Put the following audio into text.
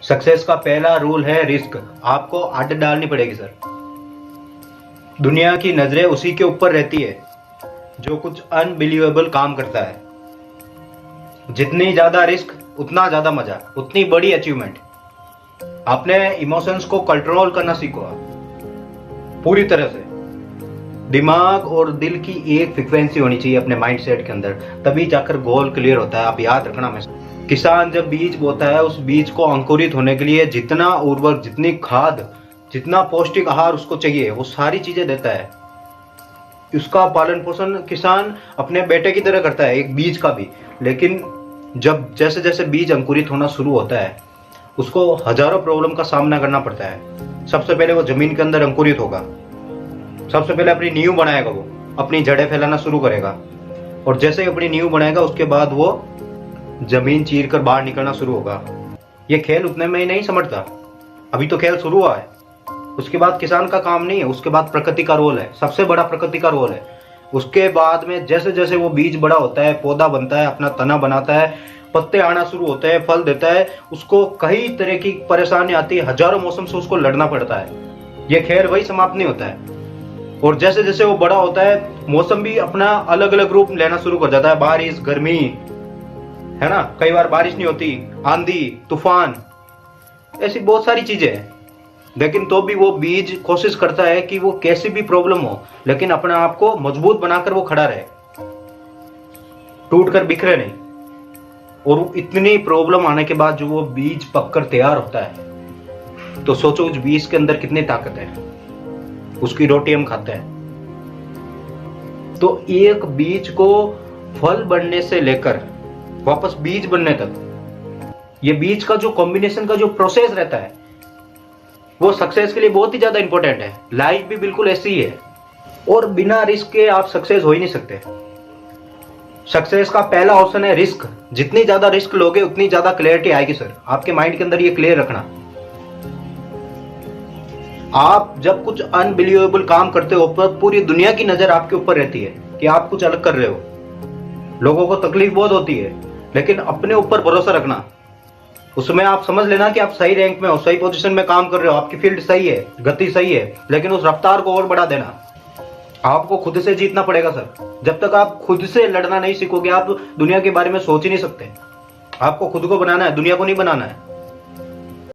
Success का पहला rule है रिस्क। आपको आदत डालनी पड़ेगी सर। दुनिया की नजरें उसी के ऊपर रहती है जो कुछ अनबिलीवेबल काम करता है। जितनी ज्यादा रिस्क उतना ज्यादा मजा, उतनी बड़ी अचीवमेंट। आपने इमोशंस को कंट्रोल करना सीखो पूरी तरह से। दिमाग और दिल की एक फ्रीक्वेंसी होनी चाहिए अपने माइंड सेट के अंदर, तभी जाकर गोल क्लियर होता है। आप याद रखना। मैं किसान जब बीज बोता है, उस बीज को अंकुरित होने के लिए जितना उर्वरक, जितनी खाद, जितना पौष्टिक आहार उसको चाहिए, वो सारी चीजें देता है। उसका पालन पोषण किसान अपने बेटे की तरह करता है, एक बीज का भी। लेकिन जब जैसे जैसे बीज अंकुरित होना शुरू होता है, उसको हजारों प्रॉब्लम का सामना करना पड़ता है। सबसे पहले वो जमीन के अंदर अंकुरित होगा, सबसे पहले अपनी नींव बनाएगा, वो अपनी जड़ें फैलाना शुरू करेगा। और जैसे ही अपनी नींव बनाएगा, उसके बाद वो जमीन चीर कर बाहर निकलना शुरू होगा। ये खेल उतने में ही नहीं समझता, अभी तो खेल शुरू हुआ है। उसके बाद किसान का काम नहीं है, उसके बाद प्रकृति का रोल है, सबसे बड़ा प्रकृति का रोल है। उसके बाद में जैसे जैसे वो बीज बड़ा होता है, पौधा बनता है, अपना तना बनाता है, पत्ते आना शुरू होते हैं, फल देता है, उसको कई तरह की परेशानी आती है, हजारों मौसम से उसको लड़ना पड़ता है। ये खेल वही समाप्त नहीं होता है। और जैसे जैसे वो बड़ा होता है, मौसम भी अपना अलग अलग रूप लेना शुरू कर जाता है। बारिश, गर्मी, है ना, कई बार बारिश नहीं होती, आंधी, तूफान, ऐसी बहुत सारी चीजें हैं। लेकिन तो भी वो बीज कोशिश करता है कि वो कैसी भी प्रॉब्लम हो, लेकिन अपने आप को मजबूत बनाकर वो खड़ा रहे, टूट कर बिखरे नहीं। और इतनी प्रॉब्लम आने के बाद जो वो बीज पककर तैयार होता है, तो सोचो उस बीज के अंदर कितनी ताकत है। उसकी रोटी हम खाते हैं। तो एक बीज को फल बनने से लेकर वापस बीज बनने तक, ये बीज का जो कॉम्बिनेशन का जो प्रोसेस रहता है, वो सक्सेस के लिए बहुत ही ज्यादा इंपॉर्टेंट है। लाइफ भी बिल्कुल ऐसी ही है। और बिना रिस्क के आप सक्सेस हो ही नहीं सकते। सक्सेस का पहला ऑप्शन है रिस्क। जितनी ज्यादा रिस्क लोगे, उतनी ज्यादा क्लैरिटी आएगी सर। आपके माइंड के अंदर ये क्लियर रखना। आप जब कुछ अनबिलीवेबल काम करते हो, पर पूरी दुनिया की नजर आपके ऊपर रहती है कि आप कुछ अलग कर रहे हो। लोगों को तकलीफ बहुत होती है, लेकिन अपने ऊपर भरोसा रखना। उसमें आप समझ लेना कि आप सही रैंक में हो, सही पोजीशन में काम कर रहे हो, आपकी फील्ड सही है, गति सही है, लेकिन उस रफ्तार को और बढ़ा देना। आपको खुद से जीतना पड़ेगा सर। जब तक आप खुद से लड़ना नहीं सीखोगे, आप दुनिया के बारे में सोच ही नहीं सकते। आपको खुद को बनाना है, दुनिया को नहीं बनाना है।